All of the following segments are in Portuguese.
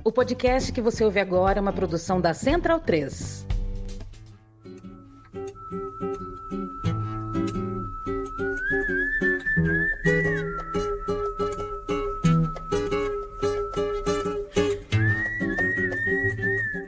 O podcast que você ouve agora é uma produção da Central 3.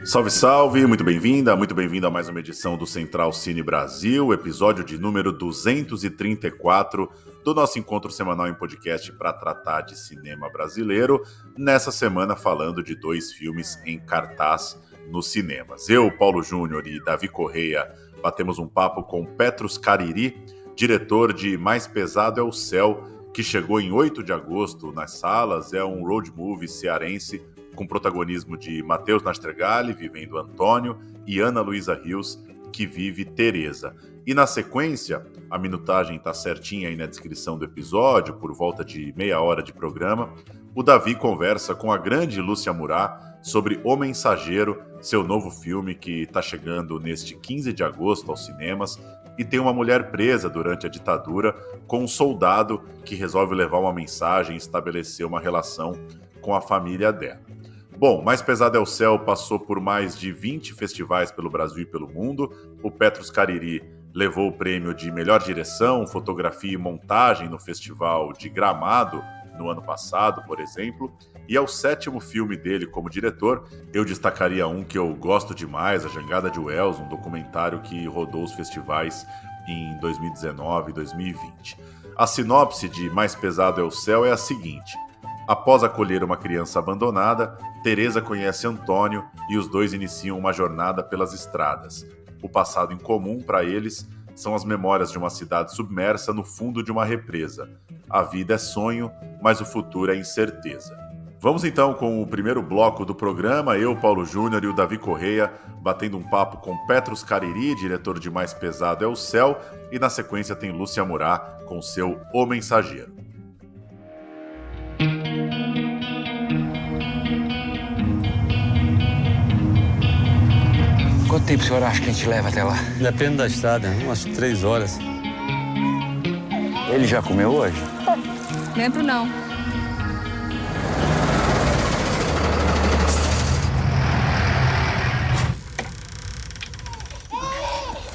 Salve, salve! Muito bem-vinda a mais uma edição do Central Cine Brasil, episódio de número 234 do nosso encontro semanal em podcast para tratar de cinema brasileiro, nessa semana falando de 2 filmes em cartaz nos cinemas. Eu, Paulo Júnior e Davi Correia batemos um papo com Petrus Cariri, diretor de Mais Pesado é o Céu, que chegou em 8 de agosto nas salas, é um road movie cearense com protagonismo de Matheus Nastergalli, vivendo Antônio, e Ana Luísa Rios, que vive Teresa. E na sequência, a minutagem está certinha aí na descrição do episódio, por volta de meia hora de programa, o Davi conversa com a grande Lúcia Murat sobre O Mensageiro, seu novo filme que está chegando neste 15 de agosto aos cinemas, e tem uma mulher presa durante a ditadura com um soldado que resolve levar uma mensagem e estabelecer uma relação com a família dela. Bom, Mais Pesado é o Céu passou por mais de 20 festivais pelo Brasil e pelo mundo. O Petrus Cariri levou o prêmio de melhor direção, fotografia e montagem no Festival de Gramado no ano passado, por exemplo. E é o 7º filme dele como diretor. Eu destacaria um que eu gosto demais, A Jangada de Wells, um documentário que rodou os festivais em 2019 e 2020. A sinopse de Mais Pesado é o Céu é a seguinte: após acolher uma criança abandonada, Teresa conhece Antônio e os dois iniciam uma jornada pelas estradas. O passado em comum para eles são as memórias de uma cidade submersa no fundo de uma represa. A vida é sonho, mas o futuro é incerteza. Vamos então com o primeiro bloco do programa, eu, Paulo Júnior e o Davi Correia, batendo um papo com Petrus Cariri, diretor de Mais Pesado é o Céu, e na sequência tem Lúcia Murat com seu O Mensageiro. Quanto tempo o senhor acha que a gente leva até lá? Depende da estrada, umas 3 horas. Ele já comeu hoje? Lembro não.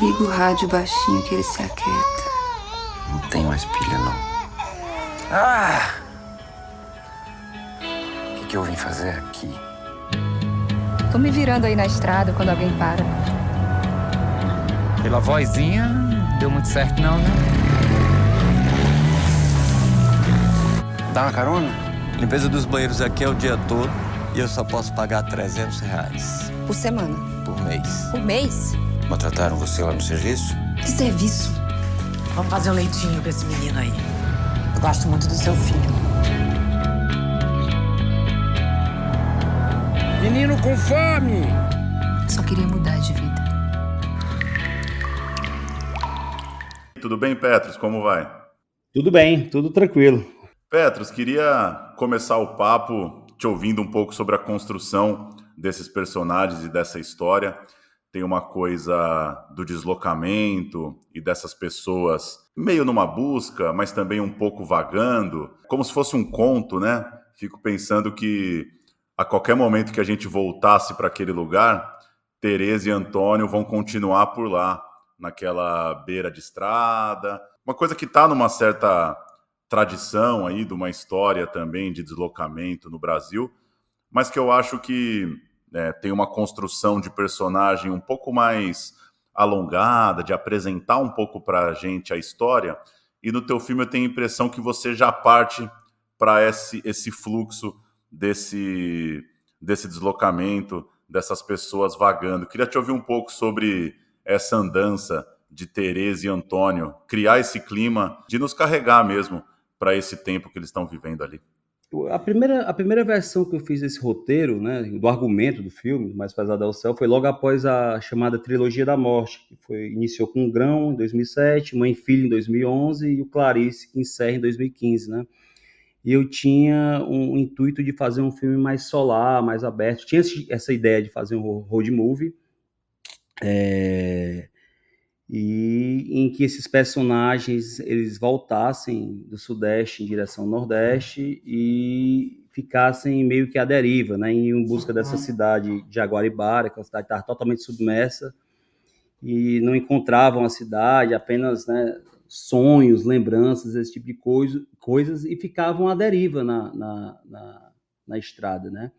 Liga o rádio baixinho que ele se aquieta. Não tem mais pilha, não. Ah! O que eu vim fazer aqui? Tô me virando aí na estrada quando alguém para. Pela vozinha, não deu muito certo não, né? Dá uma carona? Limpeza dos banheiros aqui é o dia todo e eu só posso pagar R$300 Por semana. por mês. Por mês? Maltrataram você lá no serviço? Que serviço? Vamos fazer um leitinho pra esse menino aí. Eu gosto muito do seu filho. Menino com fome! Só queria mudar de vida. Tudo bem, Petrus? Como vai? Tudo bem, tudo tranquilo. Petrus, queria começar o papo te ouvindo um pouco sobre a construção desses personagens e dessa história. Tem uma coisa do deslocamento e dessas pessoas meio numa busca, mas também um pouco vagando, como se fosse um conto, né? Fico pensando que a qualquer momento que a gente voltasse para aquele lugar, Teresa e Antônio vão continuar por lá, naquela beira de estrada. Uma coisa que está numa certa tradição aí, de uma história também de deslocamento no Brasil, mas que eu acho que tem uma construção de personagem um pouco mais alongada, de apresentar um pouco para a gente a história. E no teu filme eu tenho a impressão que você já parte para esse fluxo desse deslocamento, dessas pessoas vagando. Queria te ouvir um pouco sobre essa andança de Teresa e Antônio, criar esse clima de nos carregar mesmo para esse tempo que eles estão vivendo ali. A primeira versão que eu fiz desse roteiro, né, do argumento do filme, Mais Pesado é o Céu, foi logo após a chamada Trilogia da Morte, que iniciou com o Grão, em 2007, Mãe e Filho, em 2011, e o Clarice, que encerra em 2015, né? E eu tinha um intuito de fazer um filme mais solar, mais aberto. Tinha essa ideia de fazer um road movie, e em que esses personagens eles voltassem do Sudeste em direção ao Nordeste e ficassem meio que à deriva, né, em busca dessa cidade de Jaguaribara, que é uma cidade que estava totalmente submersa, e não encontravam a cidade, apenas, né, sonhos, lembranças, esse tipo de coisas, e ficavam à deriva na estrada, né.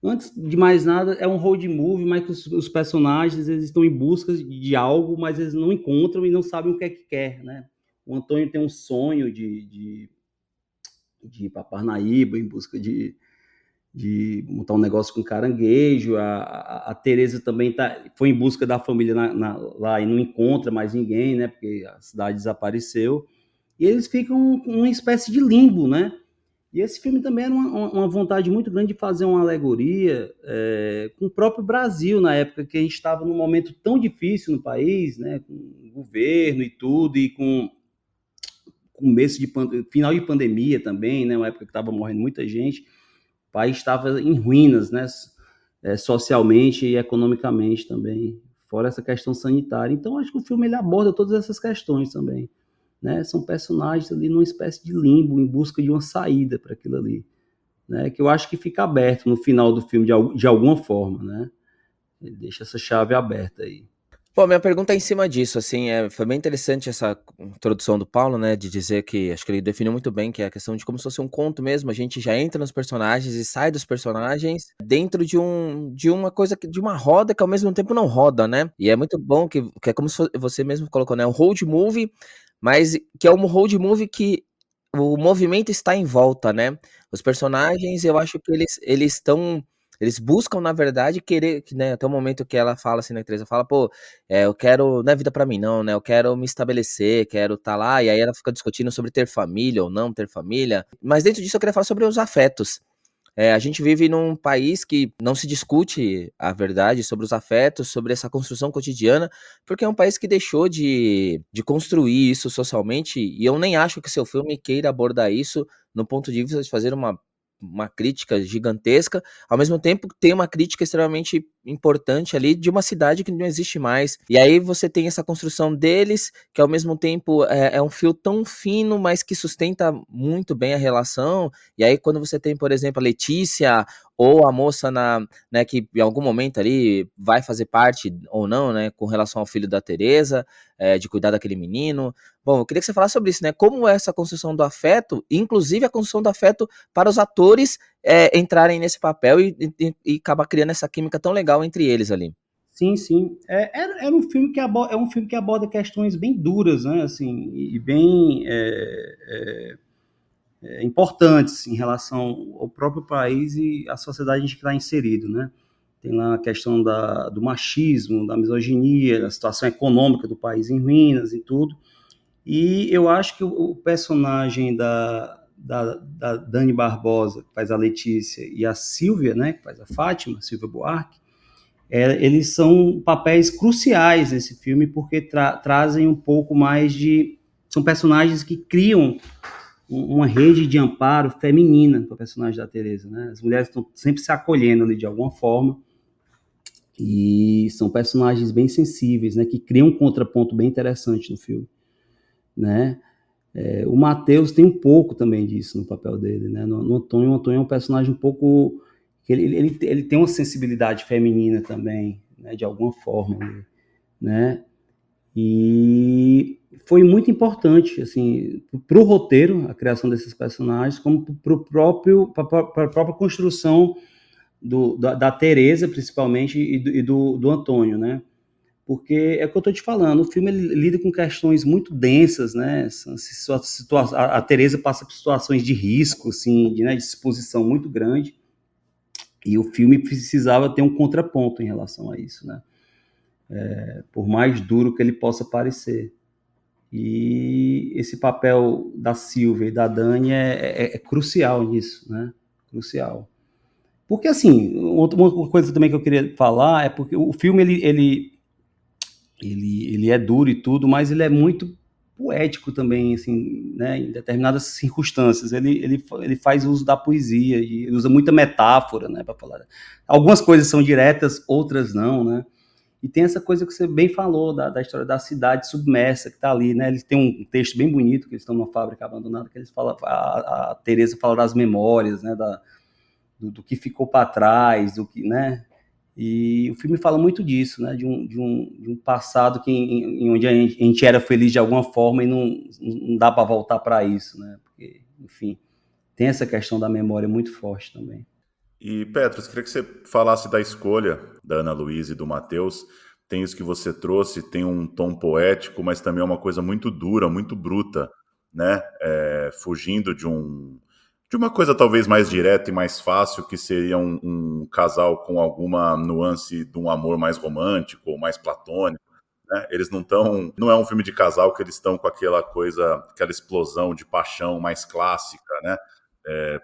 Antes de mais nada, é um road movie, mas que os personagens eles estão em busca de algo, mas eles não encontram e não sabem o que é que quer, né. O Antônio tem um sonho de ir para Parnaíba em busca de montar um negócio com caranguejo. A Tereza também foi em busca da família lá e não encontra mais ninguém, né, porque a cidade desapareceu. E eles ficam com uma espécie de limbo, né? E esse filme também era uma vontade muito grande de fazer uma alegoria com o próprio Brasil, na época que a gente estava num momento tão difícil no país, né, com o governo e tudo, e com começo final de pandemia também, né, uma época que estava morrendo muita gente. O país estava em ruínas, né, socialmente e economicamente também, fora essa questão sanitária. Então, acho que o filme ele aborda todas essas questões também, né? São personagens ali numa espécie de limbo, em busca de uma saída para aquilo ali, né? Que eu acho que fica aberto no final do filme de alguma forma, né? Ele deixa essa chave aberta aí. Pô, minha pergunta é em cima disso, assim, foi bem interessante essa introdução do Paulo, né, de dizer que, acho que ele definiu muito bem, que é a questão de como se fosse um conto mesmo, a gente já entra nos personagens e sai dos personagens dentro de uma coisa, de uma roda que ao mesmo tempo não roda, né, e é muito bom que é como se você mesmo colocou, né, um road movie, mas que é um road movie que o movimento está em volta, né, os personagens, eu acho que eles buscam, na verdade, querer, né, até o momento que ela fala assim, né, Teresa fala, pô, eu quero, não é vida pra mim não, né, eu quero me estabelecer, quero estar lá, e aí ela fica discutindo sobre ter família ou não ter família, mas dentro disso eu queria falar sobre os afetos. A gente vive num país que não se discute a verdade sobre os afetos, sobre essa construção cotidiana, porque é um país que deixou de construir isso socialmente, e eu nem acho que seu filme queira abordar isso no ponto de vista de fazer uma crítica gigantesca, ao mesmo tempo tem uma crítica extremamente importante ali de uma cidade que não existe mais, e aí você tem essa construção deles, que ao mesmo tempo é um fio tão fino, mas que sustenta muito bem a relação, e aí quando você tem, por exemplo, a Letícia, ou a moça né, que em algum momento ali vai fazer parte ou não, né, com relação ao filho da Teresa, de cuidar daquele menino. Bom, eu queria que você falasse sobre isso, né, como é essa construção do afeto, inclusive a construção do afeto para os atores entrarem nesse papel e acabar criando essa química tão legal entre eles ali. Sim, sim. É um filme que aborda questões bem duras, né, assim, e bem importantes em relação ao próprio país e à sociedade em que está inserido, né? Tem lá a questão do machismo, da misoginia, da situação econômica do país em ruínas e tudo. E eu acho que o personagem da Dani Barbosa, que faz a Letícia, e a Silvia, né, que faz a Fátima, Silvia Buarque, eles são papéis cruciais nesse filme, porque trazem um pouco mais são personagens que criam uma rede de amparo feminina para o personagem da Teresa, né? As mulheres estão sempre se acolhendo ali de alguma forma, e são personagens bem sensíveis, né, que criam um contraponto bem interessante no filme, né? O Matheus tem um pouco também disso no papel dele, né? O Antônio é um personagem um pouco que ele tem uma sensibilidade feminina também, né, de alguma forma, né? E foi muito importante, assim, para o roteiro, a criação desses personagens, como para a própria construção da Teresa, principalmente, e do Antônio, né? Porque é o que eu estou te falando, o filme ele lida com questões muito densas, né? A Teresa passa por situações de risco, assim, de exposição muito grande, e o filme precisava ter um contraponto em relação a isso, né? Por mais duro que ele possa parecer. E esse papel da Silvia e da Dani é crucial nisso, né? Crucial. Porque, assim, uma coisa também que eu queria falar é porque o filme, ele é duro e tudo, mas ele é muito poético também, assim, né? Em determinadas circunstâncias. Ele faz uso da poesia, e ele usa muita metáfora, né, para falar. Algumas coisas são diretas, outras não, né? E tem essa coisa que você bem falou, da história da cidade submersa que está ali, né? Eles têm um texto bem bonito, que eles estão numa fábrica abandonada, que eles falam, a Teresa fala das memórias, né? do que ficou para trás, do que, né? E o filme fala muito disso, né? De um passado em onde a gente era feliz de alguma forma e não dá para voltar para isso, né? Porque, enfim, tem essa questão da memória muito forte também. E, Petros, queria que você falasse da escolha da Ana Luísa e do Matheus. Tem isso que você trouxe, tem um tom poético, mas também é uma coisa muito dura, muito bruta, né? Fugindo de uma coisa talvez mais direta e mais fácil, que seria um casal com alguma nuance de um amor mais romântico ou mais platônico, né? Eles não é um filme de casal que eles estão com aquela explosão de paixão mais clássica, né?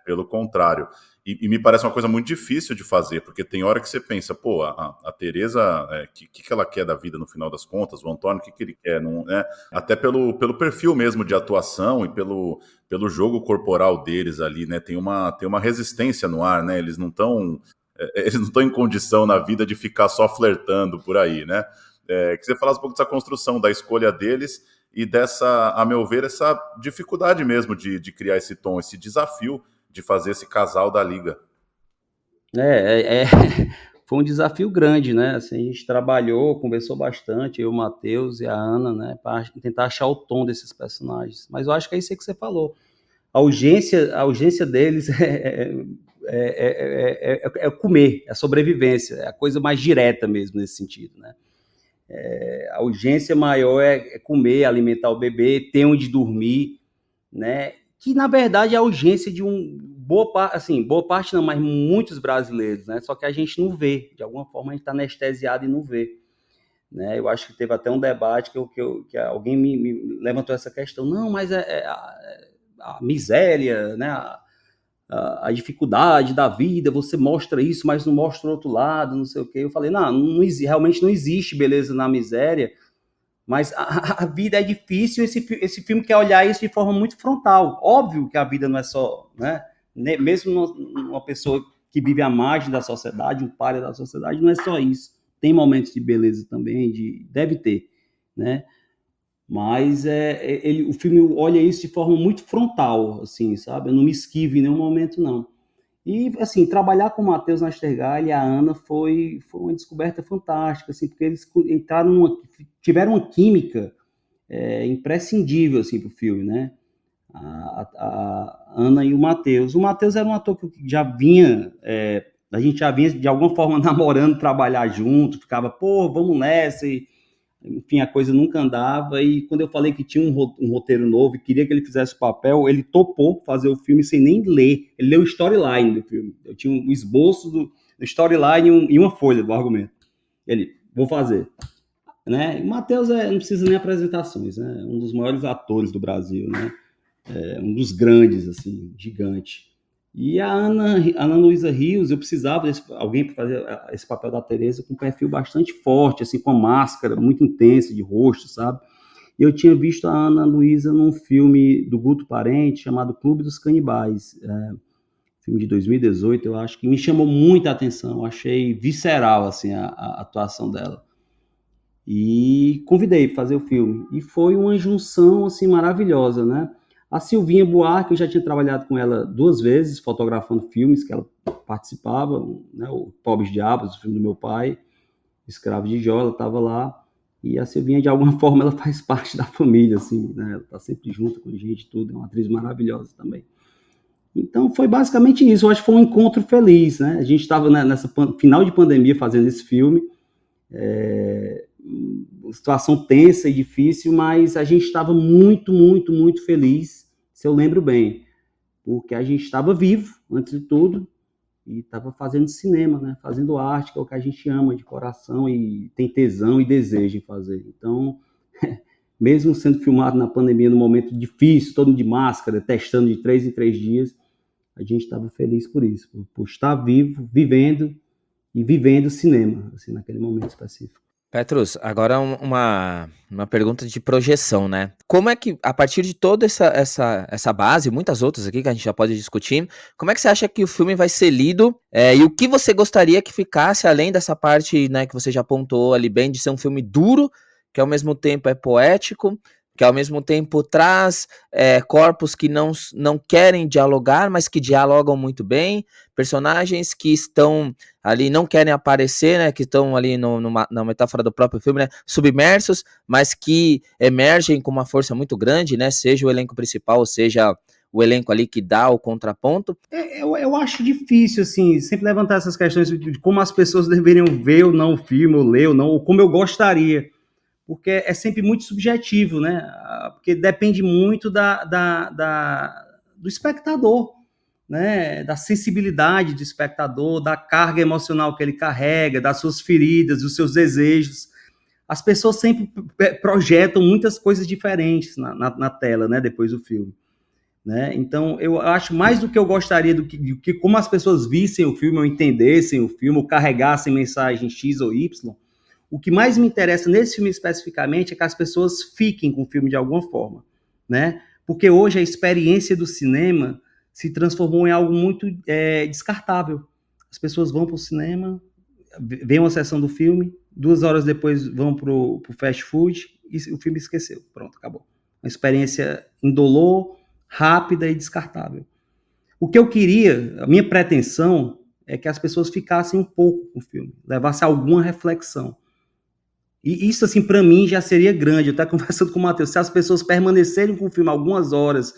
Pelo contrário. E me parece uma coisa muito difícil de fazer, porque tem hora que você pensa, pô, a Teresa, que ela quer da vida no final das contas? O Antônio, o que ele quer? Não, né? Até pelo perfil mesmo de atuação e pelo jogo corporal deles ali, né? Tem uma resistência no ar, né? Eles não estão em condição na vida de ficar só flertando por aí, né? Que você falasse um pouco dessa construção, da escolha deles e dessa, a meu ver, essa dificuldade mesmo de criar esse tom, esse desafio de fazer esse casal da Liga. Foi um desafio grande, né? Assim, a gente trabalhou, conversou bastante, eu, o Matheus e a Ana, né? Para tentar achar o tom desses personagens. Mas eu acho que é isso aí que você falou. A urgência deles é comer, é a sobrevivência, é a coisa mais direta mesmo nesse sentido, né? A urgência maior é comer, alimentar o bebê, ter onde dormir, né? Que na verdade é a urgência de boa parte não, mas muitos brasileiros, né? Só que a gente não vê, de alguma forma a gente está anestesiado e não vê, né? Eu acho que teve até um debate que alguém me levantou essa questão, não, mas a miséria, né? A dificuldade da vida, você mostra isso, mas não mostra o outro lado, não sei o quê. Eu falei, realmente não existe beleza na miséria, mas a vida é difícil, esse filme quer olhar isso de forma muito frontal. Óbvio que a vida não é só, né? Mesmo uma pessoa que vive à margem da sociedade, um pária da sociedade, não é só isso. Tem momentos de beleza também, deve ter, né? Mas o filme olha isso de forma muito frontal, assim, sabe? Eu não me esquivo em nenhum momento, não. E, assim, trabalhar com o Matheus Nastergalli e a Ana foi uma descoberta fantástica, assim, porque eles tiveram uma química imprescindível, assim, pro filme, né? A Ana e o Matheus. O Matheus era um ator que já vinha, a gente já vinha, de alguma forma, namorando, trabalhar junto, ficava, pô, vamos nessa, e, enfim, a coisa nunca andava, e quando eu falei que tinha um roteiro novo e queria que ele fizesse o papel, ele topou fazer o filme sem nem ler. Ele leu o storyline do filme. Eu tinha um esboço do storyline e uma folha do argumento. Ele, vou fazer. Né? O Matheus não precisa nem apresentações, né? Um dos maiores atores do Brasil, né? Um dos grandes, assim, gigante. E a Ana Luísa Rios, eu precisava de alguém para fazer esse papel da Teresa com um perfil bastante forte, assim, com uma máscara muito intensa de rosto, sabe? E eu tinha visto a Ana Luísa num filme do Guto Parente chamado Clube dos Canibais, filme de 2018, eu acho, que me chamou muita atenção, eu achei visceral, assim, a atuação dela. E convidei para fazer o filme. E foi uma junção, assim, maravilhosa, né? A Silvinha Buarque, eu já tinha trabalhado com ela 2 vezes, fotografando filmes que ela participava, né, o Pobres Diabos, o filme do meu pai, Escravo de Jó, ela estava lá, e a Silvinha, de alguma forma, ela faz parte da família, assim, né, ela está sempre junto com a gente, tudo, é uma atriz maravilhosa também. Então, foi basicamente isso, eu acho que foi um encontro feliz, né, a gente estava nessa final de pandemia fazendo esse filme, situação tensa e difícil, mas a gente estava muito, muito, muito feliz, se eu lembro bem, porque a gente estava vivo, antes de tudo, e estava fazendo cinema, né? Fazendo arte, que é o que a gente ama de coração e tem tesão e desejo em fazer. Então, mesmo sendo filmado na pandemia, num momento difícil, todo de máscara, testando de 3 em 3 dias, a gente estava feliz por isso, por estar vivo, vivendo cinema, assim, naquele momento específico. Petros, agora uma pergunta de projeção, né? Como é que, a partir de toda essa base, muitas outras aqui que a gente já pode discutir, como é que você acha que o filme vai ser lido? E o que você gostaria que ficasse, além dessa parte, né, que você já apontou ali bem, de ser um filme duro, que ao mesmo tempo é poético, que ao mesmo tempo traz corpos que não querem dialogar, mas que dialogam muito bem, personagens que estão ali, não querem aparecer, né, que estão ali na metáfora do próprio filme, né, submersos, mas que emergem com uma força muito grande, né, seja o elenco principal, ou seja o elenco ali que dá o contraponto. Eu acho difícil, assim, sempre levantar essas questões de como as pessoas deveriam ver ou não o filme, ou ler ou não, ou como eu gostaria, porque é sempre muito subjetivo, né? Porque depende muito do espectador, né? Da sensibilidade do espectador, da carga emocional que ele carrega, das suas feridas, dos seus desejos. As pessoas sempre projetam muitas coisas diferentes na tela, né? Depois do filme. Né? Então, eu acho mais do que eu gostaria do que como as pessoas vissem o filme, ou entendessem o filme, ou carregassem mensagem X ou Y. O que mais me interessa nesse filme especificamente é que as pessoas fiquem com o filme de alguma forma, né? Porque hoje a experiência do cinema se transformou em algo muito descartável. As pessoas vão para o cinema, veem uma sessão do filme, 2 horas depois vão para o fast food e o filme esqueceu. Pronto, acabou. Uma experiência indolor, rápida e descartável. O que eu queria, a minha pretensão, é que as pessoas ficassem um pouco com o filme, levassem alguma reflexão. E isso, assim, para mim já seria grande. Eu estava conversando com o Matheus, se as pessoas permanecerem com o filme algumas horas,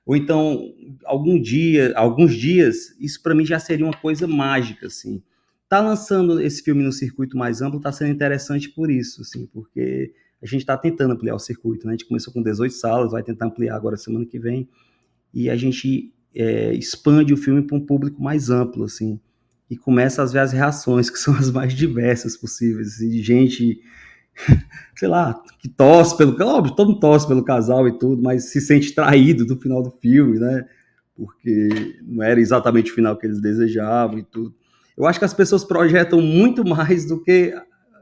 ou então alguns dias, isso para mim já seria uma coisa mágica, assim. Tá lançando esse filme no circuito mais amplo, tá sendo interessante por isso, assim, porque a gente está tentando ampliar o circuito, né? A gente começou com 18 salas, vai tentar ampliar agora semana que vem, e a gente expande o filme para um público mais amplo, assim, e começa a ver as reações, que são as mais diversas possíveis, assim, de gente, sei lá, que torce óbvio, todo mundo torce pelo casal e tudo, mas se sente traído do final do filme, né? Porque não era exatamente o final que eles desejavam e tudo. Eu acho que as pessoas projetam muito mais do que,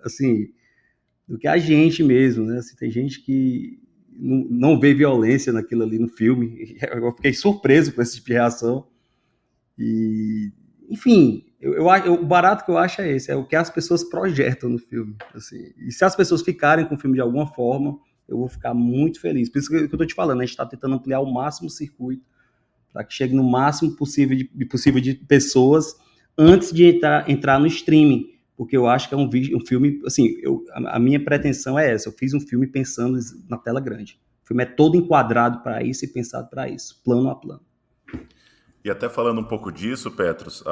assim, do que a gente mesmo, né? Assim, tem gente que não vê violência naquilo ali no filme. Eu fiquei surpreso com esse tipo de reação. E, enfim, o barato que eu acho é esse, é o que as pessoas projetam no filme. Assim. E se as pessoas ficarem com o filme de alguma forma, eu vou ficar muito feliz. Por isso que eu estou te falando, a gente está tentando ampliar ao máximo o circuito, para que chegue no máximo possível de pessoas antes de entrar no streaming. Porque eu acho que é um filme, assim, a minha pretensão é essa, eu fiz um filme pensando na tela grande. O filme é todo enquadrado para isso e pensado para isso, plano a plano. E até falando um pouco disso, Petros,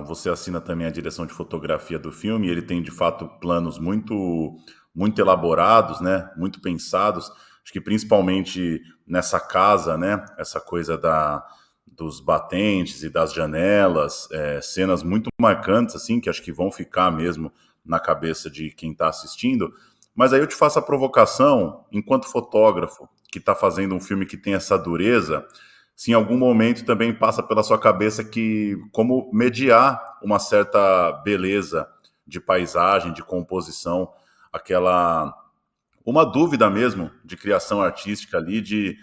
você assina também a direção de fotografia do filme, e ele tem, de fato, planos muito, muito elaborados, né, muito pensados, acho que principalmente nessa casa, né, essa coisa dos batentes e das janelas, cenas muito marcantes, assim, que acho que vão ficar mesmo na cabeça de quem está assistindo. Mas aí eu te faço a provocação, enquanto fotógrafo que está fazendo um filme que tem essa dureza, se em algum momento também passa pela sua cabeça que como mediar uma certa beleza de paisagem, de composição, uma dúvida mesmo de criação artística ali, de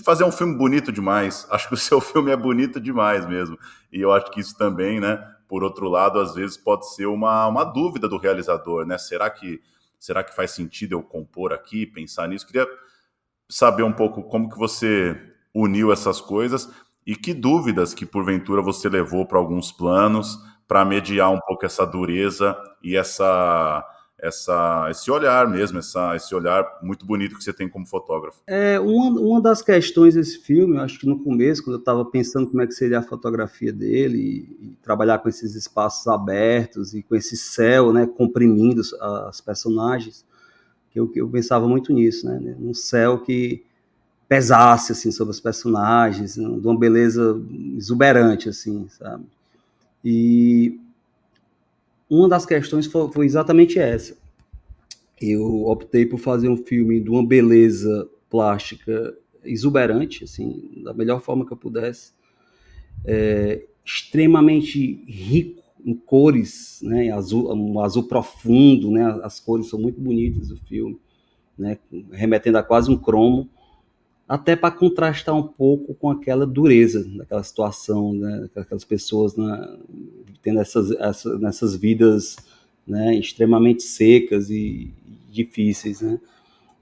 fazer um filme bonito demais. Acho que o seu filme é bonito demais mesmo. E eu acho que isso também, né, por outro lado, às vezes pode ser uma dúvida do realizador, né? Será que faz sentido eu compor aqui, pensar nisso? Queria saber um pouco como que você uniu essas coisas e que dúvidas que, porventura, você levou para alguns planos para mediar um pouco essa dureza e esse olhar mesmo, esse olhar muito bonito que você tem como fotógrafo. Uma das questões desse filme, eu acho que no começo, quando eu estava pensando como é que seria a fotografia dele e trabalhar com esses espaços abertos e com esse céu, né, comprimindo as personagens, que eu pensava muito nisso, né, um céu que pesasse assim, sobre os personagens, de uma beleza exuberante, assim, sabe? E uma das questões foi exatamente essa. Eu optei por fazer um filme de uma beleza plástica exuberante, assim, da melhor forma que eu pudesse, extremamente rico em cores, né, um azul profundo, né, as cores são muito bonitas do filme, né, remetendo a quase um cromo, até para contrastar um pouco com aquela dureza daquela situação, né, aquelas pessoas, né, tendo nessas vidas, né, extremamente secas e difíceis, né?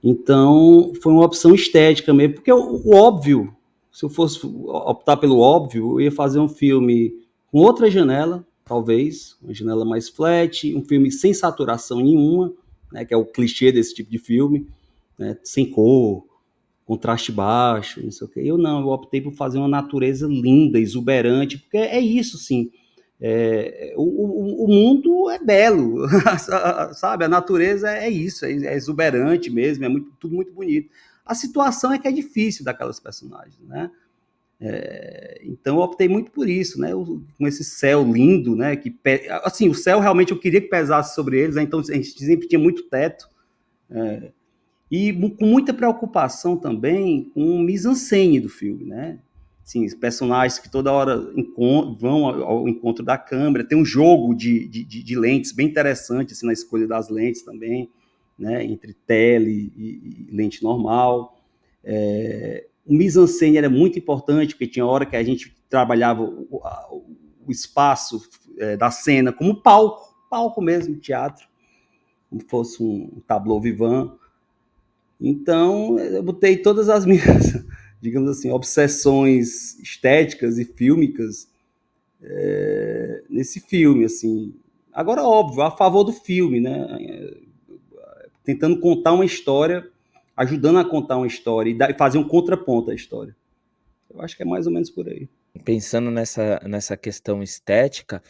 Então, foi uma opção estética mesmo, porque o óbvio, se eu fosse optar pelo óbvio, eu ia fazer um filme com outra janela, talvez, uma janela mais flat, um filme sem saturação nenhuma, né, que é o clichê desse tipo de filme, né, sem cor, contraste baixo, não sei o quê. Eu optei por fazer uma natureza linda, exuberante, porque é isso, sim. O mundo é belo, sabe? A natureza é isso, é exuberante mesmo, tudo muito bonito. A situação é que é difícil daquelas personagens, né? Então eu optei muito por isso, né? Com esse céu lindo, né? Assim, o céu realmente eu queria que pesasse sobre eles, né? Então a gente sempre tinha muito teto, e com muita preocupação também com o mise-en-scène do filme, né? Assim, personagens que toda hora vão ao encontro da câmera, tem um jogo de lentes bem interessante assim, na escolha das lentes também, né? Entre tele e lente normal. O mise-en-scène era muito importante, porque tinha hora que a gente trabalhava o espaço da cena como palco mesmo, teatro, como fosse um tableau vivant. Então, eu botei todas as minhas, digamos assim, obsessões estéticas e fílmicas nesse filme, assim. Agora, óbvio, a favor do filme, né? Tentando contar uma história, ajudando a contar uma história e fazer um contraponto à história. Eu acho que é mais ou menos por aí. Pensando nessa questão estética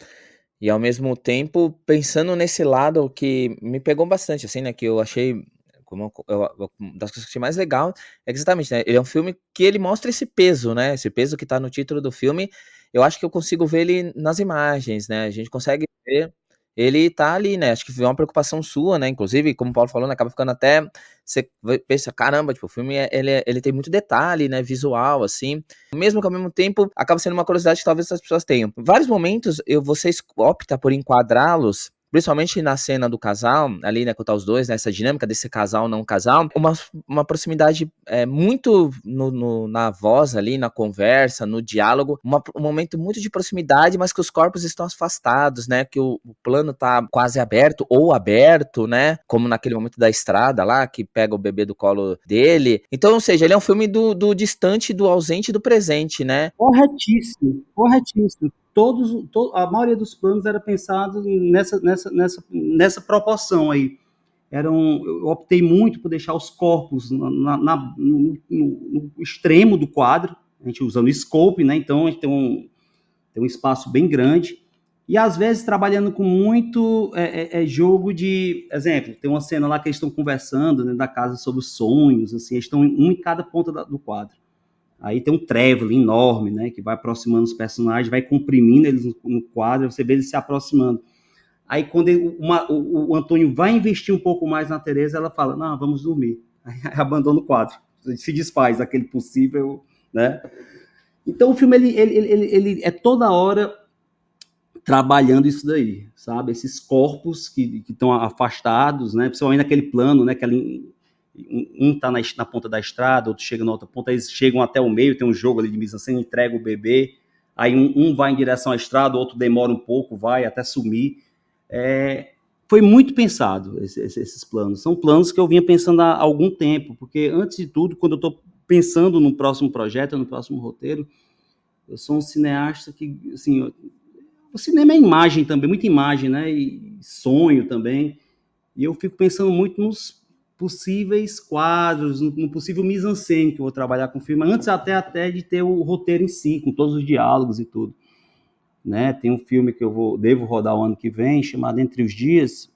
e, ao mesmo tempo, pensando nesse lado que me pegou bastante, assim, né? Que eu achei... uma das coisas que eu achei mais legal é que exatamente, né? Ele é um filme que ele mostra esse peso, né? Esse peso que tá no título do filme, eu acho que eu consigo ver ele nas imagens, né? A gente consegue ver ele tá ali, né? Acho que foi uma preocupação sua, né? Inclusive, como o Paulo falou, né? Acaba ficando até... Você pensa, caramba, tipo, o filme, ele tem muito detalhe, né? Visual, assim. Mesmo que ao mesmo tempo, acaba sendo uma curiosidade que talvez as pessoas tenham. Em vários momentos, vocês optam por enquadrá-los, principalmente na cena do casal, ali, né, com os dois, né, essa dinâmica desse casal, não casal, uma proximidade muito na voz ali, na conversa, no diálogo, um momento muito de proximidade, mas que os corpos estão afastados, né, que o plano tá quase aberto, ou aberto, né, como naquele momento da estrada lá, que pega o bebê do colo dele. Então, ou seja, ele é um filme do distante, do ausente e do presente, né? Corretíssimo. A maioria dos planos era pensado nessa proporção aí. Eu optei muito por deixar os corpos no extremo do quadro, a gente usando scope, né? Então a gente tem um espaço bem grande, e às vezes trabalhando com muito jogo de... Exemplo, tem uma cena lá que eles estão conversando dentro da casa sobre os sonhos, assim, eles estão um em cada ponta do quadro. Aí tem um traveling enorme, né, que vai aproximando os personagens, vai comprimindo eles no quadro, você vê eles se aproximando. Aí quando o Antônio vai investir um pouco mais na Teresa, ela fala, não, vamos dormir. Aí abandona o quadro, se desfaz aquele possível, né? Então o filme, ele é toda hora trabalhando isso daí, sabe? Esses corpos que estão afastados, né? Principalmente naquele plano, né, que um tá na ponta da estrada, outro chega na outra ponta, eles chegam até o meio, tem um jogo ali de mise-en-scène, entrega o bebê, aí um vai em direção à estrada, o outro demora um pouco, vai até sumir. Foi muito pensado esses planos. São planos que eu vinha pensando há algum tempo, porque antes de tudo, quando eu estou pensando no próximo projeto, no próximo roteiro, eu sou um cineasta que, assim, o cinema é imagem também, muita imagem, né, e sonho também, e eu fico pensando muito nos possíveis quadros, no possível mise-en-scène que eu vou trabalhar com o filme, antes até de ter o roteiro em si, com todos os diálogos e tudo. Né? Tem um filme que eu devo rodar o ano que vem, chamado Entre os Dias,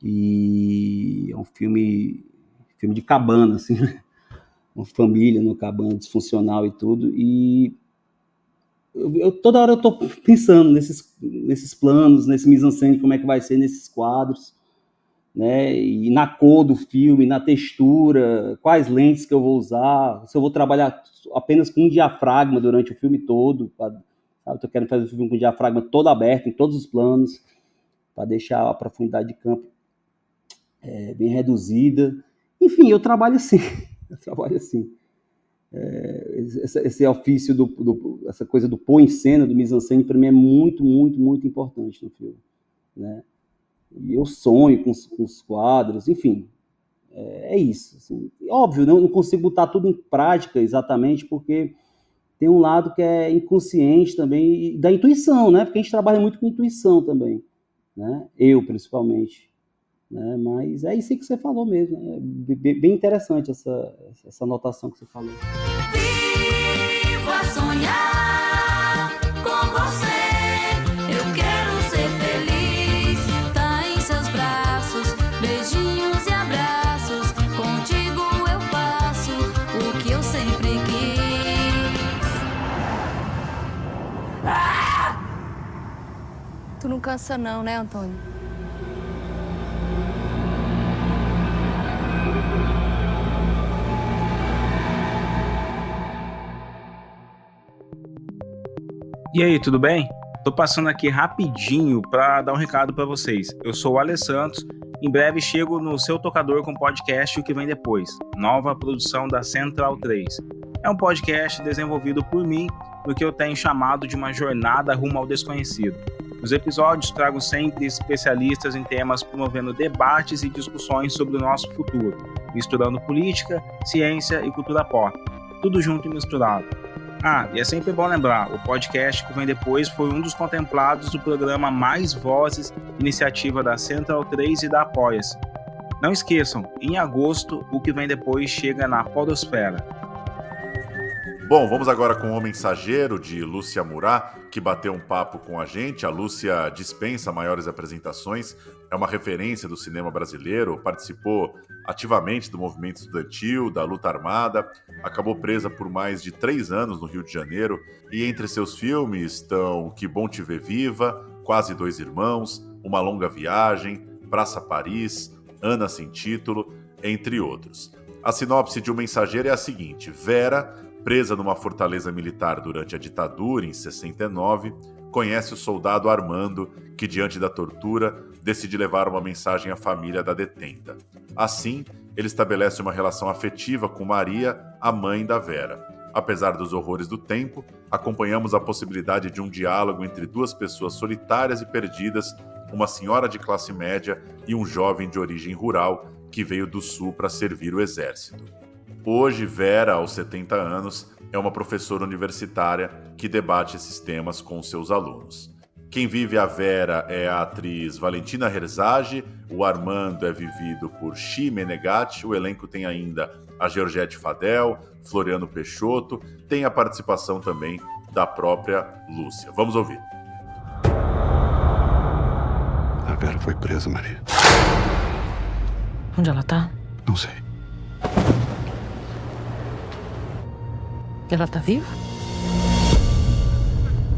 e é um filme de cabana, assim, uma família numa cabana disfuncional e tudo, e toda hora eu estou pensando nesses planos, nesse mise-en-scène, como é que vai ser nesses quadros, né? E na cor do filme, na textura, quais lentes que eu vou usar, se eu vou trabalhar apenas com um diafragma durante o filme todo, eu quero fazer o filme com o diafragma todo aberto, em todos os planos, para deixar a profundidade de campo bem reduzida. Enfim, eu trabalho assim. Esse ofício, essa coisa do pôr em cena, do mise-en-scène, para mim é muito, muito, muito importante no filme. Né? E eu sonho com os quadros, enfim. É isso. Assim. Óbvio, não consigo botar tudo em prática exatamente, porque tem um lado que é inconsciente também, e da intuição, né? Porque a gente trabalha muito com intuição também, né? Eu, principalmente. Né? Mas é isso aí que você falou mesmo. É bem interessante essa anotação que você falou. Vivo a sonhar com você. Eu quero ser feliz. Tá em seus braços, beijinhos e abraços. Contigo eu faço o que eu sempre quis. Tu não cansa não, né, Antônio? E aí, tudo bem? Tô passando aqui rapidinho para dar um recado para vocês. Eu sou o Ale Santos, em breve chego no seu tocador com o podcast O Que Vem Depois, nova produção da Central 3. É um podcast desenvolvido por mim, no que eu tenho chamado de uma jornada rumo ao desconhecido. Nos episódios trago sempre especialistas em temas promovendo debates e discussões sobre o nosso futuro, misturando política, ciência e cultura pop, tudo junto e misturado. E é sempre bom lembrar, o podcast que vem depois foi um dos contemplados do programa Mais Vozes, iniciativa da Central 3 e da Apoia-se. Não esqueçam, em agosto, o que vem depois chega na podosfera. Bom, vamos agora com O Mensageiro, de Lúcia Murat, que bateu um papo com a gente. A Lúcia dispensa maiores apresentações, é uma referência do cinema brasileiro, participou ativamente do movimento estudantil, da luta armada, acabou presa por mais de 3 anos no Rio de Janeiro, e entre seus filmes estão Que Bom Te Ver Viva, Quase Dois Irmãos, Uma Longa Viagem, Praça Paris, Ana Sem Título, entre outros. A sinopse de O Mensageiro é a seguinte: Vera, presa numa fortaleza militar durante a ditadura, em 69, conhece o soldado Armando, que, diante da tortura, decide levar uma mensagem à família da detenta. Assim, ele estabelece uma relação afetiva com Maria, a mãe da Vera. Apesar dos horrores do tempo, acompanhamos a possibilidade de um diálogo entre duas pessoas solitárias e perdidas, uma senhora de classe média e um jovem de origem rural que veio do sul para servir o exército. Hoje, Vera, aos 70 anos, é uma professora universitária que debate esses temas com seus alunos. Quem vive a Vera é a atriz Valentina Herzage, o Armando é vivido por Xi Menegatti, o elenco tem ainda a Georgette Fadel, Floriano Peixoto, tem a participação também da própria Lúcia. Vamos ouvir. A Vera foi presa, Maria. Onde ela tá? Não sei. Ela tá viva?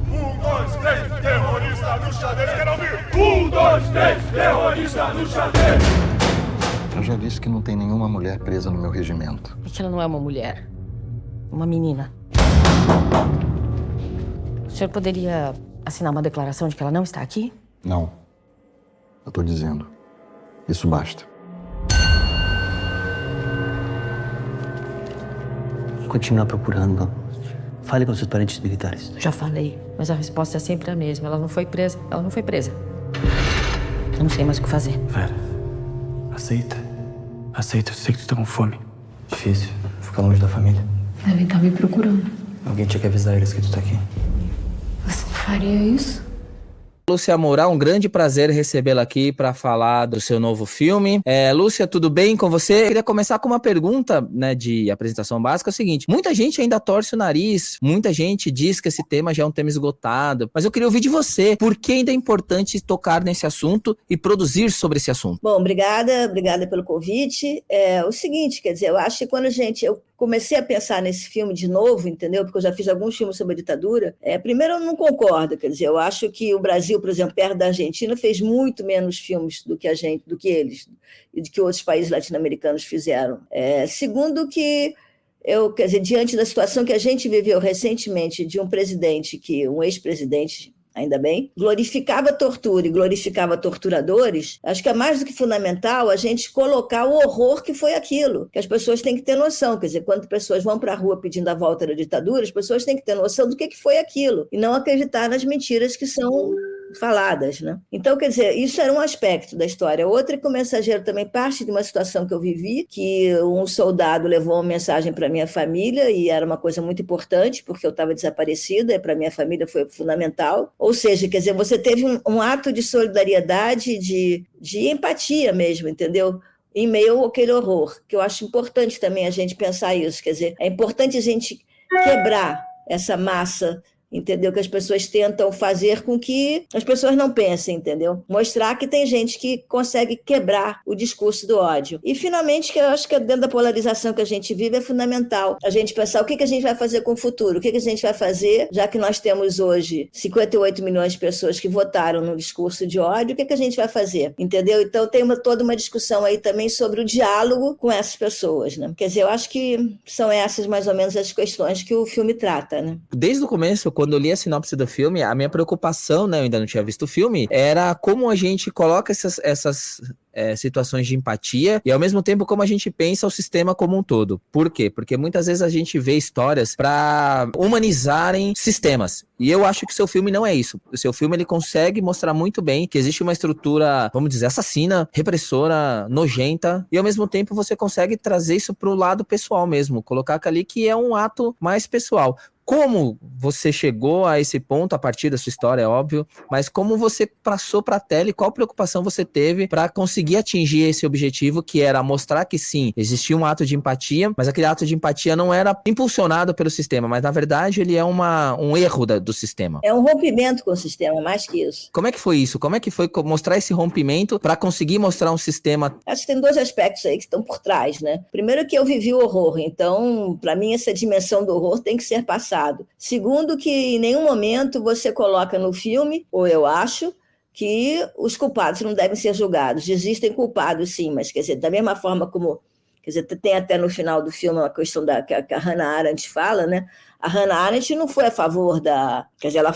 1, 2, 3, terrorista no xadrez, quero ouvir! 1, 2, 3, terrorista no xadrez! Eu já disse que não tem nenhuma mulher presa no meu regimento. É que ela não é uma mulher. Uma menina. O senhor poderia assinar uma declaração de que ela não está aqui? Não. Eu tô dizendo. Isso basta. Continuar procurando. Fale com seus parentes militares. Já falei, mas a resposta é sempre a mesma. Ela não foi presa. Ela não foi presa. Eu não sei mais o que fazer. Vera, aceita. Aceita, eu sei que tu tá com fome. Difícil, ficar longe da família. Devem estar me procurando. Alguém tinha que avisar eles que tu tá aqui. Você faria isso? Lúcia Murat, um grande prazer recebê-la aqui para falar do seu novo filme. Lúcia, tudo bem com você? Eu queria começar com uma pergunta, né, de apresentação básica. É o seguinte: muita gente ainda torce o nariz, muita gente diz que esse tema já é um tema esgotado, mas eu queria ouvir de você, por que ainda é importante tocar nesse assunto e produzir sobre esse assunto? Bom, obrigada pelo convite. É o seguinte, quer dizer, eu acho que quando eu comecei a pensar nesse filme de novo, entendeu? Porque eu já fiz alguns filmes sobre a ditadura. Primeiro, eu não concordo, quer dizer, eu acho que o Brasil, por exemplo, perto da Argentina, fez muito menos filmes do que eles, e do que outros países latino-americanos fizeram. Segundo, que quer dizer, diante da situação que a gente viveu recentemente de um ex-presidente, ainda bem, glorificava a tortura e glorificava torturadores, acho que é mais do que fundamental a gente colocar o horror que foi aquilo, que as pessoas têm que ter noção, quer dizer, quando pessoas vão para a rua pedindo a volta da ditadura, as pessoas têm que ter noção do que foi aquilo, e não acreditar nas mentiras que são faladas, né? Então, quer dizer, isso era um aspecto da história. Outra é que o Mensageiro também parte de uma situação que eu vivi, que um soldado levou uma mensagem para minha família e era uma coisa muito importante, porque eu estava desaparecida, e para minha família foi fundamental. Ou seja, quer dizer, você teve um ato de solidariedade, de empatia mesmo, entendeu? Em meio àquele horror, que eu acho importante também a gente pensar isso, quer dizer, é importante a gente quebrar essa massa, entendeu? Que as pessoas tentam fazer com que as pessoas não pensem, entendeu? Mostrar que tem gente que consegue quebrar o discurso do ódio. E, finalmente, que eu acho que dentro da polarização que a gente vive é fundamental a gente pensar o que a gente vai fazer com o futuro, o que a gente vai fazer, já que nós temos hoje 58 milhões de pessoas que votaram no discurso de ódio, o que a gente vai fazer, entendeu? Então, tem toda uma discussão aí também sobre o diálogo com essas pessoas, né? Quer dizer, eu acho que são essas, mais ou menos, as questões que o filme trata, né? Desde o começo, quando eu li a sinopse do filme, a minha preocupação, né, eu ainda não tinha visto o filme, era como a gente coloca essas situações de empatia e, ao mesmo tempo, como a gente pensa o sistema como um todo. Por quê? Porque muitas vezes a gente vê histórias para humanizarem sistemas. E eu acho que o seu filme não é isso. O seu filme, ele consegue mostrar muito bem que existe uma estrutura, vamos dizer, assassina, repressora, nojenta, e, ao mesmo tempo, você consegue trazer isso para o lado pessoal mesmo, colocar ali que é um ato mais pessoal. Como você chegou a esse ponto a partir da sua história, é óbvio, mas como você passou para a tela e qual preocupação você teve para conseguir atingir esse objetivo, que era mostrar que sim, existia um ato de empatia, mas aquele ato de empatia não era impulsionado pelo sistema, mas na verdade ele é um erro do sistema. É um rompimento com o sistema, mais que isso. Como é que foi isso? Como é que foi mostrar esse rompimento para conseguir mostrar um sistema? Acho que tem dois aspectos aí que estão por trás, né? Primeiro, que eu vivi o horror, então, para mim, essa dimensão do horror tem que ser passada. Segundo, que em nenhum momento você coloca no filme, ou eu acho, que os culpados não devem ser julgados. Existem culpados, sim, mas, quer dizer, da mesma forma como... Quer dizer, tem até no final do filme uma questão que a Hannah Arendt fala, né? A Hannah Arendt não foi a favor da... Quer dizer, ela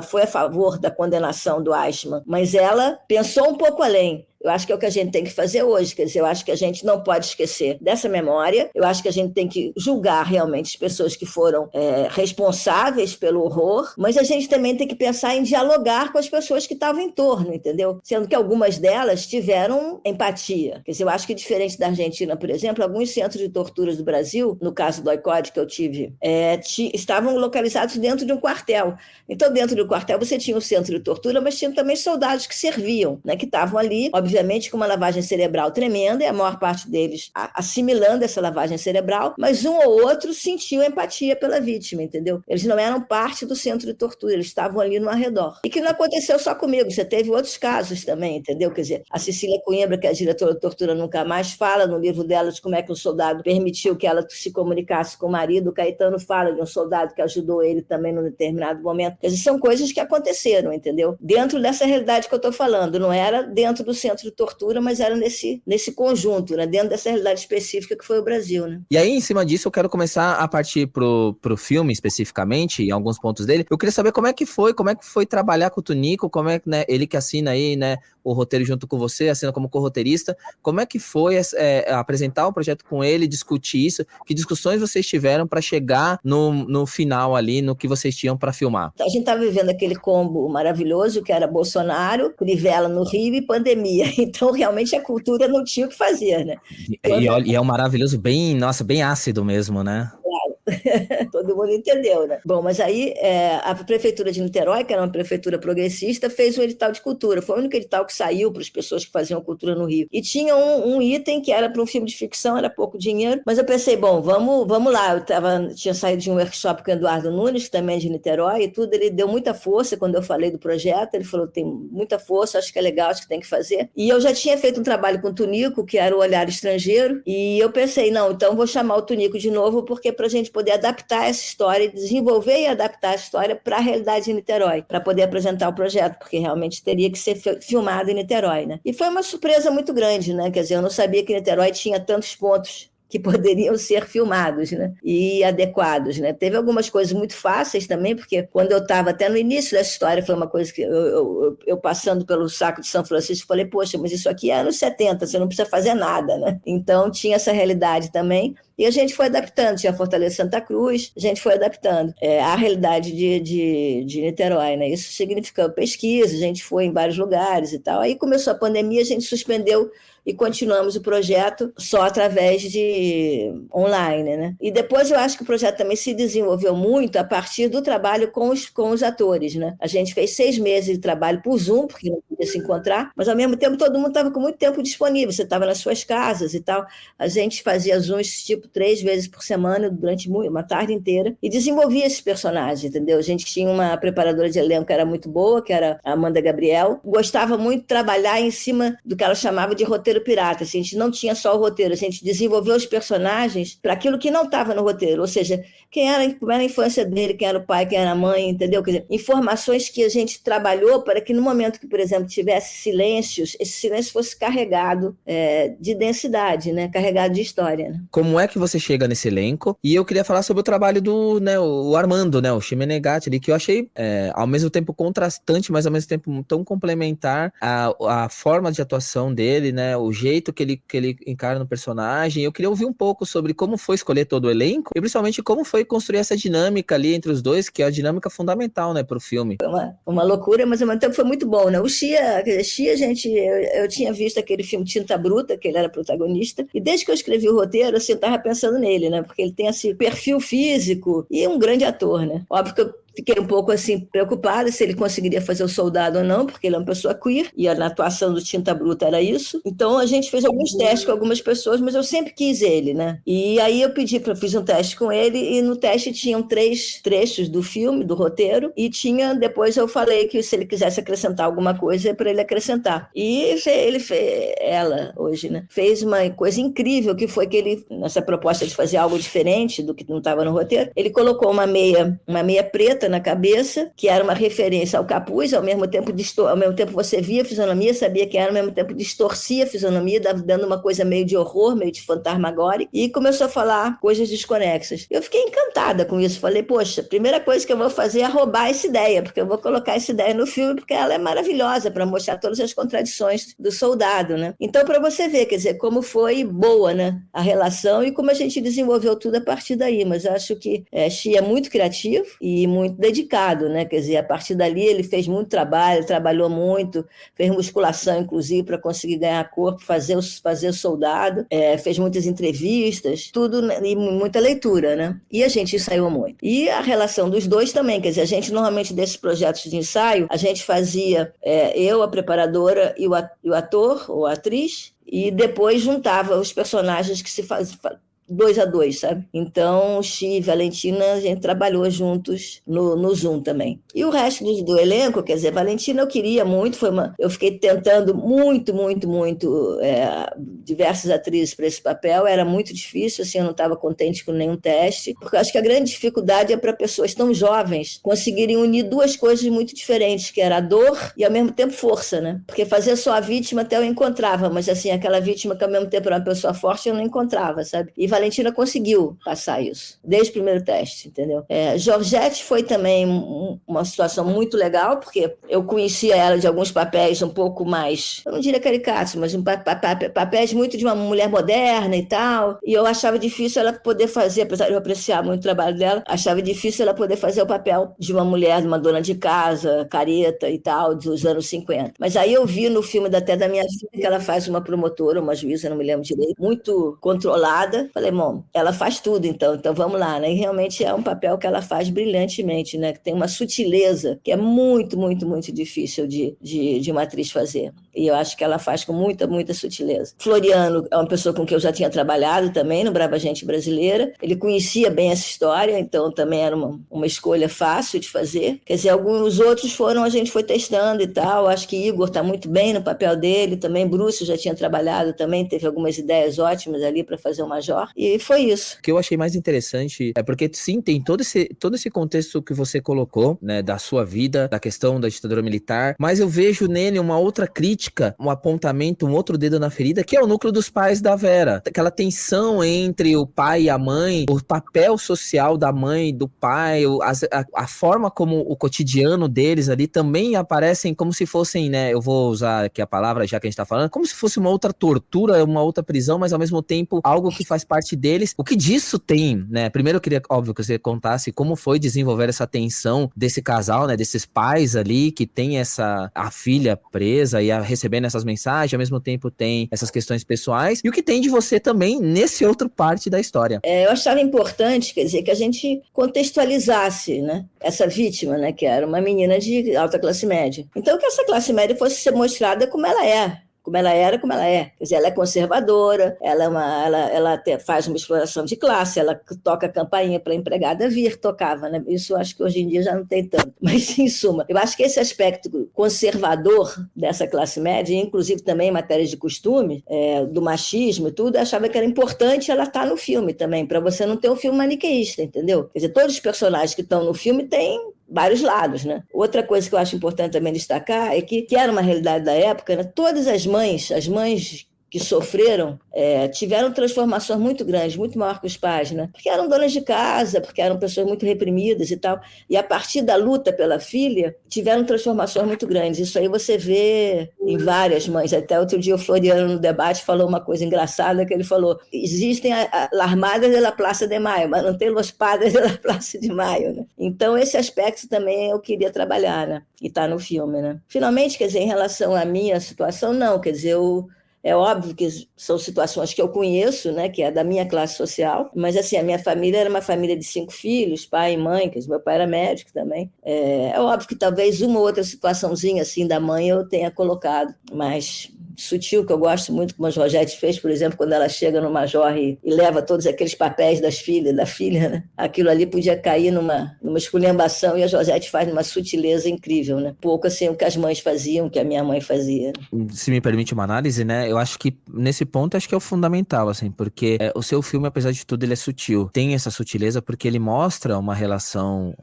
foi a favor da condenação do Eichmann, mas ela pensou um pouco além. Eu acho que é o que a gente tem que fazer hoje, quer dizer, eu acho que a gente não pode esquecer dessa memória, eu acho que a gente tem que julgar realmente as pessoas que foram responsáveis pelo horror, mas a gente também tem que pensar em dialogar com as pessoas que estavam em torno, entendeu? Sendo que algumas delas tiveram empatia. Quer dizer, eu acho que diferente da Argentina, por exemplo, alguns centros de torturas do Brasil, no caso do ICOD que eu tive, estavam localizados dentro de um quartel. Então, dentro do quartel você tinha um centro de tortura, mas tinha também soldados que serviam, né, que estavam ali, obviamente com uma lavagem cerebral tremenda, e a maior parte deles assimilando essa lavagem cerebral, mas um ou outro sentiu empatia pela vítima, entendeu? Eles não eram parte do centro de tortura, eles estavam ali no arredor. E que não aconteceu só comigo, você teve outros casos também, entendeu? Quer dizer, a Cecília Coimbra, que é a diretora de Tortura Nunca Mais, fala no livro dela de como é que um soldado permitiu que ela se comunicasse com o marido. O Caetano fala de um soldado que ajudou ele também num determinado momento. Quer dizer, são coisas que aconteceram, entendeu? Dentro dessa realidade que eu estou falando, não era dentro do centro de tortura, mas era nesse conjunto, né? Dentro dessa realidade específica que foi o Brasil, né? E aí, em cima disso, eu quero começar a partir pro filme, especificamente, em alguns pontos dele. Eu queria saber como é que foi trabalhar com o Tunico, como é que, né, ele que assina aí, né, o roteiro junto com você, assina como co-roteirista, como é que foi apresentar o projeto com ele, discutir isso, que discussões vocês tiveram para chegar no final ali, no que vocês tinham para filmar? A gente estava vivendo aquele combo maravilhoso que era Bolsonaro, Crivella no Rio e pandemia. Então, realmente, a cultura não tinha o que fazer, né? E é um maravilhoso bem ácido mesmo, né? Claro. Todo mundo entendeu, né? Bom, mas aí a prefeitura de Niterói, que era uma prefeitura progressista, fez um edital de cultura. Foi o único edital que saiu para as pessoas que faziam cultura no Rio. E tinha um item que era para um filme de ficção, era pouco dinheiro, mas eu pensei, bom, vamos lá. Tinha saído de um workshop com o Eduardo Nunes, que também é de Niterói, e tudo. Ele deu muita força quando eu falei do projeto. Ele falou, tem muita força, acho que é legal, acho que tem que fazer. E eu já tinha feito um trabalho com o Tunico, que era o Olhar Estrangeiro, e eu pensei, não, então vou chamar o Tunico de novo, porque para a gente poder adaptar essa história, desenvolver e adaptar a história para a realidade de Niterói, para poder apresentar o projeto, porque realmente teria que ser filmado em Niterói, né? E foi uma surpresa muito grande, né? Quer dizer, eu não sabia que Niterói tinha tantos pontos que poderiam ser filmados, né? E adequados, né? Teve algumas coisas muito fáceis também, porque quando eu estava até no início dessa história, foi uma coisa que eu passando pelo Saco de São Francisco, falei, poxa, mas isso aqui é anos 70, você não precisa fazer nada, né? Então tinha essa realidade também, E a gente foi adaptando, tinha Fortaleza Santa Cruz, a gente foi adaptando à realidade de Niterói, né? Isso significou pesquisa, a gente foi em vários lugares e tal. Aí começou a pandemia, a gente suspendeu e continuamos o projeto só através de online, né? E depois eu acho que o projeto também se desenvolveu muito a partir do trabalho com os atores, né? A gente fez 6 meses de trabalho por Zoom, porque não podia se encontrar, mas ao mesmo tempo todo mundo estava com muito tempo disponível, você estava nas suas casas e tal. A gente fazia Zooms tipo 3 vezes por semana durante uma tarde inteira e desenvolvia esses personagens, entendeu? A gente tinha uma preparadora de elenco que era muito boa, que era a Amanda Gabriel, gostava muito de trabalhar em cima do que ela chamava de roteiro pirata. Assim, a gente não tinha só o roteiro, a gente desenvolveu os personagens para aquilo que não estava no roteiro, ou seja, como era a infância dele, quem era o pai, quem era a mãe, entendeu? Quer dizer, informações que a gente trabalhou para que no momento que, por exemplo, tivesse silêncios, esse silêncio fosse carregado de densidade, né? Carregado de história. Né? Como é que você chega nesse elenco? E eu queria falar sobre o trabalho do, né, o Armando, né, o Chimenegatti ali, que eu achei ao mesmo tempo contrastante, mas ao mesmo tempo tão complementar a forma de atuação dele, né, o jeito que ele encara no personagem. Eu queria ouvir um pouco sobre como foi escolher todo o elenco e principalmente como foi construir essa dinâmica ali entre os dois, que é a dinâmica fundamental, né, pro filme. Foi uma loucura, mas ao mesmo tempo foi muito bom, né? O Chia, gente, eu tinha visto aquele filme Tinta Bruta, que ele era protagonista, e desde que eu escrevi o roteiro, assim, eu tava pensando nele, né? Porque ele tem esse perfil físico e é um grande ator, né? Óbvio que eu fiquei um pouco assim preocupada se ele conseguiria fazer o soldado ou não, porque ele é uma pessoa queer, e a atuação do Tinta Bruta era isso. Então a gente fez alguns testes com algumas pessoas, mas eu sempre quis ele, né? E aí eu fiz um teste com ele, e no teste tinham 3 trechos do filme, do roteiro, e depois eu falei que se ele quisesse acrescentar alguma coisa, é para ele acrescentar. E ela hoje, né? Fez uma coisa incrível, que foi que ele, nessa proposta de fazer algo diferente do que não estava no roteiro, ele colocou uma meia preta na cabeça, que era uma referência ao capuz, ao mesmo tempo você via a fisionomia, sabia que era, ao mesmo tempo distorcia a fisionomia, dando uma coisa meio de horror, meio de fantasmagórico, e começou a falar coisas desconexas. Eu fiquei encantada com isso, falei, poxa, a primeira coisa que eu vou fazer é roubar essa ideia, porque eu vou colocar essa ideia no filme, porque ela é maravilhosa para mostrar todas as contradições do soldado, né? Então, para você ver, quer dizer, como foi boa, né, a relação e como a gente desenvolveu tudo a partir daí, mas eu acho que Chia é muito criativo e muito dedicado, né? Quer dizer, a partir dali ele fez muito trabalho, trabalhou muito, fez musculação, inclusive, para conseguir ganhar corpo, fazer o soldado, fez muitas entrevistas, tudo, e muita leitura, né? E a gente ensaiou muito. E a relação dos dois também, quer dizer, a gente normalmente desses projetos de ensaio, a gente fazia eu, a preparadora, e o ator ou a atriz, e depois juntava os personagens que se faziam 2 a 2, sabe? Então, Xi e Valentina, a gente trabalhou juntos no Zoom também. E o resto do elenco, quer dizer, Valentina eu queria muito, eu fiquei tentando muito, diversas atrizes para esse papel, era muito difícil, assim, eu não estava contente com nenhum teste, porque eu acho que a grande dificuldade é para pessoas tão jovens conseguirem unir 2 coisas muito diferentes, que era a dor e ao mesmo tempo força, né? Porque fazer só a vítima até eu encontrava, mas assim, aquela vítima que ao mesmo tempo era uma pessoa forte eu não encontrava, sabe? E Valentina conseguiu passar isso, desde o primeiro teste, entendeu? Georgette foi também uma situação muito legal, porque eu conhecia ela de alguns papéis um pouco mais, eu não diria caricatos, mas papéis muito de uma mulher moderna e tal, e eu achava difícil ela poder fazer, apesar de eu apreciar muito o trabalho dela, achava difícil ela poder fazer o papel de uma mulher, de uma dona de casa, careta e tal, dos anos 50. Mas aí eu vi no filme até da minha filha, que ela faz uma promotora, uma juíza, não me lembro direito, muito controlada. Falei, bom, ela faz tudo, então vamos lá, né? E realmente é um papel que ela faz brilhantemente, né? Que tem uma sutileza que é muito, muito, muito difícil de uma atriz fazer. E eu acho que ela faz com muita, muita sutileza. Floriano é uma pessoa com quem eu já tinha trabalhado também no Brava Gente Brasileira. Ele conhecia bem essa história, então também era uma escolha fácil de fazer. Quer dizer, alguns outros a gente foi testando e tal. Acho que Igor está muito bem no papel dele, também Bruce já tinha trabalhado, também teve algumas ideias ótimas ali para fazer o Major. E foi isso. O que eu achei mais interessante é porque, sim, tem todo esse contexto que você colocou, né, da sua vida, da questão da ditadura militar, mas eu vejo nele uma outra crítica, um apontamento, um outro dedo na ferida, que é o núcleo dos pais da Vera. Aquela tensão entre o pai e a mãe, o papel social da mãe e do pai, a forma como o cotidiano deles ali também aparecem como se fossem, né, eu vou usar aqui a palavra já que a gente tá falando, como se fosse uma outra tortura, uma outra prisão, mas ao mesmo tempo algo que faz parte parte deles. O que disso tem, né? Primeiro eu queria, óbvio, que você contasse como foi desenvolver essa tensão desse casal, né? Desses pais ali que tem a filha presa e recebendo essas mensagens, ao mesmo tempo tem essas questões pessoais, e o que tem de você também nesse outro parte da história. Eu achava importante, quer dizer, que a gente contextualizasse, né, essa vítima, né, que era uma menina de alta classe média. Então, que essa classe média fosse ser mostrada como ela é. Como ela era, como ela é. Quer dizer, ela é conservadora, ela faz uma exploração de classe, ela toca a campainha para a empregada vir, tocava, né? Isso eu acho que hoje em dia já não tem tanto. Mas, em suma, eu acho que esse aspecto conservador dessa classe média, inclusive também em matéria de costume, do machismo e tudo, eu achava que era importante ela estar no filme também, para você não ter um filme maniqueísta, entendeu? Quer dizer, todos os personagens que estão no filme têm vários lados, né? Outra coisa que eu acho importante também destacar é que era uma realidade da época, né? Todas as mães que sofreram, tiveram transformações muito grandes, muito maior que os pais, né? Porque eram donas de casa, porque eram pessoas muito reprimidas e tal. E a partir da luta pela filha, tiveram transformações muito grandes. Isso aí você vê em várias mães. Até outro dia o Floriano, no debate, falou uma coisa engraçada, que ele falou: existem las armadas de la Plaza de Mayo, mas não tem los padres de la Plaza de Mayo, né? Então, esse aspecto também eu queria trabalhar, né? E tá no filme, né? Finalmente, quer dizer, em relação à minha situação, não, quer dizer, é óbvio que são situações que eu conheço, né, que é da minha classe social, mas assim, a minha família era uma família de 5 filhos, pai e mãe, que meu pai era médico também. É óbvio que talvez uma ou outra situaçãozinha assim da mãe eu tenha colocado, mas sutil, que eu gosto muito, como a Josete fez, por exemplo, quando ela chega no Major e leva todos aqueles papéis da filha, né? Aquilo ali podia cair numa esculhambação, e a Josete faz numa sutileza incrível, né? Pouco assim o que as mães faziam, o que a minha mãe fazia. Se me permite uma análise, né? Eu acho que nesse ponto acho que é o fundamental, assim, porque o seu filme, apesar de tudo, ele é sutil. Tem essa sutileza porque ele mostra uma relação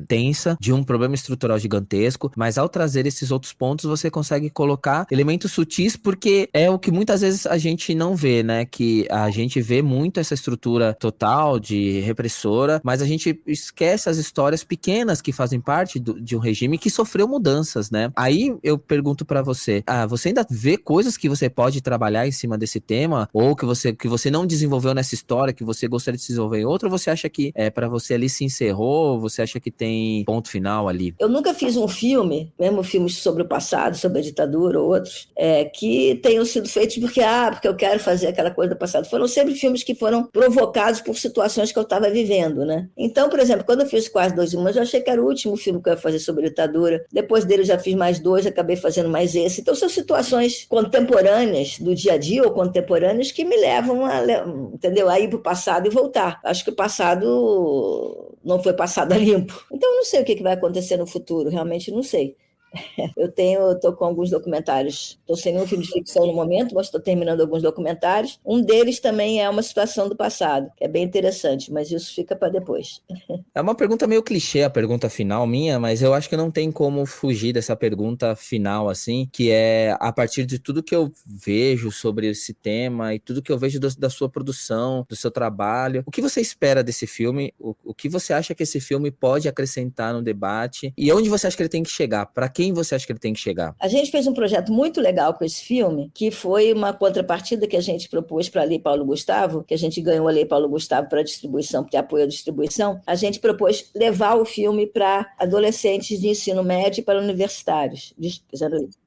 tensa de um problema estrutural gigantesco, mas ao trazer esses outros pontos, você consegue colocar elementos sutis, porque é o que muitas vezes a gente não vê, né? Que a gente vê muito essa estrutura total de repressora, mas a gente esquece as histórias pequenas que fazem parte de um regime que sofreu mudanças, né? Aí eu pergunto pra você, você ainda vê coisas que você pode trabalhar em cima desse tema, ou que você não desenvolveu nessa história, que você gostaria de desenvolver em outra, ou você acha que pra você ali se encerrou, você acha que tem ponto final ali? Eu nunca fiz um filme, mesmo filmes sobre o passado, sobre a ditadura ou outros, que tenham sido feitos porque eu quero fazer aquela coisa do passado. Foram sempre filmes que foram provocados por situações que eu estava vivendo, né? Então, por exemplo, quando eu fiz Quase 2 Irmãos, eu achei que era o último filme que eu ia fazer sobre a ditadura. Depois dele eu já fiz mais 2, acabei fazendo mais esse. Então, são situações contemporâneas do dia a dia ou contemporâneas que me levam entendeu? A ir para o passado e voltar. Acho que o passado não foi passado a limpo. Então, eu não sei o que vai acontecer no futuro, realmente não sei. Eu estou com alguns documentários, estou sem nenhum filme de ficção no momento, mas estou terminando alguns documentários. Um deles também é uma situação do passado, que é bem interessante, mas isso fica para depois. É uma pergunta meio clichê, a pergunta final minha, mas eu acho que não tem como fugir dessa pergunta final, assim, que é a partir de tudo que eu vejo sobre esse tema e tudo que eu vejo da sua produção, do seu trabalho. O que você espera desse filme? O que você acha que esse filme pode acrescentar no debate? E onde você acha que ele tem que chegar? Para quem você acha que ele tem que chegar? A gente fez um projeto muito legal com esse filme, que foi uma contrapartida que a gente propôs para a Lei Paulo Gustavo, que a gente ganhou a Lei Paulo Gustavo para distribuição, porque apoia a distribuição. A gente propôs levar o filme para adolescentes de ensino médio e para universitários, de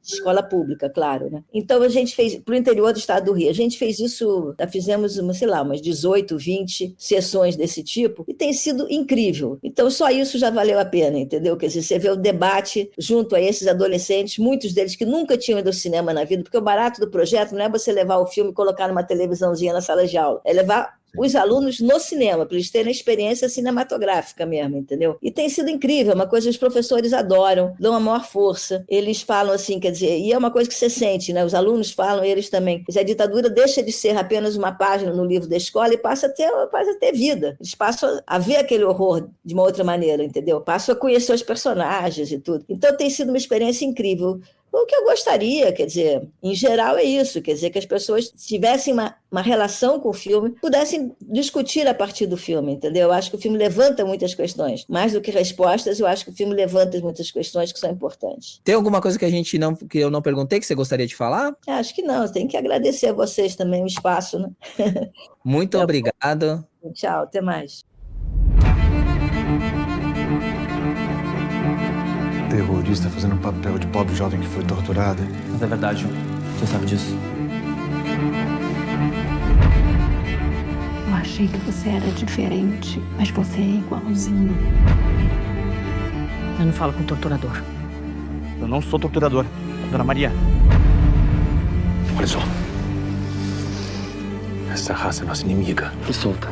escola pública, claro, né? Então a gente fez para o interior do estado do Rio. A gente fez isso, já fizemos umas 18, 20 sessões desse tipo, e tem sido incrível. Então só isso já valeu a pena, entendeu? Quer dizer, você vê o debate junto a esses adolescentes, muitos deles que nunca tinham ido ao cinema na vida, porque o barato do projeto não é você levar o filme e colocar numa televisãozinha na sala de aula, é levar os alunos no cinema, para eles terem experiência cinematográfica mesmo, entendeu? E tem sido incrível, uma coisa que os professores adoram, dão a maior força, eles falam assim, quer dizer, e é uma coisa que você sente, né? Os alunos falam, eles também, quer dizer, a ditadura deixa de ser apenas uma página no livro da escola e passa a ter vida, eles passam a ver aquele horror de uma outra maneira, entendeu? Passam a conhecer os personagens e tudo. Então tem sido uma experiência incrível. O que eu gostaria, quer dizer, em geral é isso, quer dizer, que as pessoas tivessem uma relação com o filme, pudessem discutir a partir do filme, entendeu? Eu acho que o filme levanta muitas questões. Mais do que respostas, eu acho que o filme levanta muitas questões que são importantes. Tem alguma coisa que eu não perguntei que você gostaria de falar? Acho que não, tem que agradecer a vocês também o espaço, né? Muito obrigado. Tchau, até mais. Terrorista fazendo papel de pobre jovem que foi torturada. Mas é verdade, você sabe disso. Eu achei que você era diferente, mas você é igualzinho. Eu não falo com torturador. Eu não sou torturador, Dona Maria. Olha só. Essa raça é nossa inimiga. Me solta.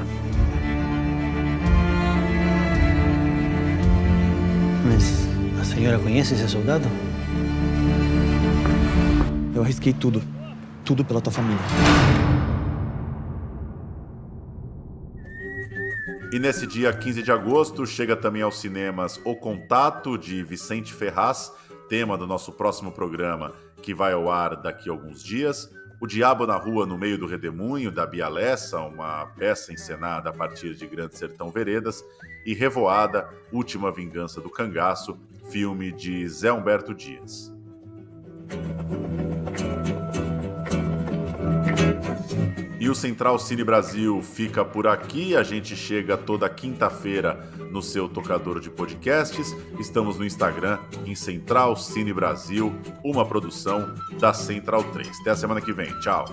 Mas a senhora conhece esse soldado? Eu arrisquei tudo. Tudo pela tua família. E nesse dia 15 de agosto chega também aos cinemas O Contato, de Vicente Ferraz, tema do nosso próximo programa, que vai ao ar daqui a alguns dias. O Diabo na Rua, no Meio do Redemoinho, da Bia Lessa, uma peça encenada a partir de Grande Sertão Veredas. E Revoada, Última Vingança do Cangaço, filme de Zé Humberto Dias. E o Central Cine Brasil fica por aqui. A gente chega toda quinta-feira no seu tocador de podcasts. Estamos no Instagram, em Central Cine Brasil, uma produção da Central 3. Até a semana que vem. Tchau.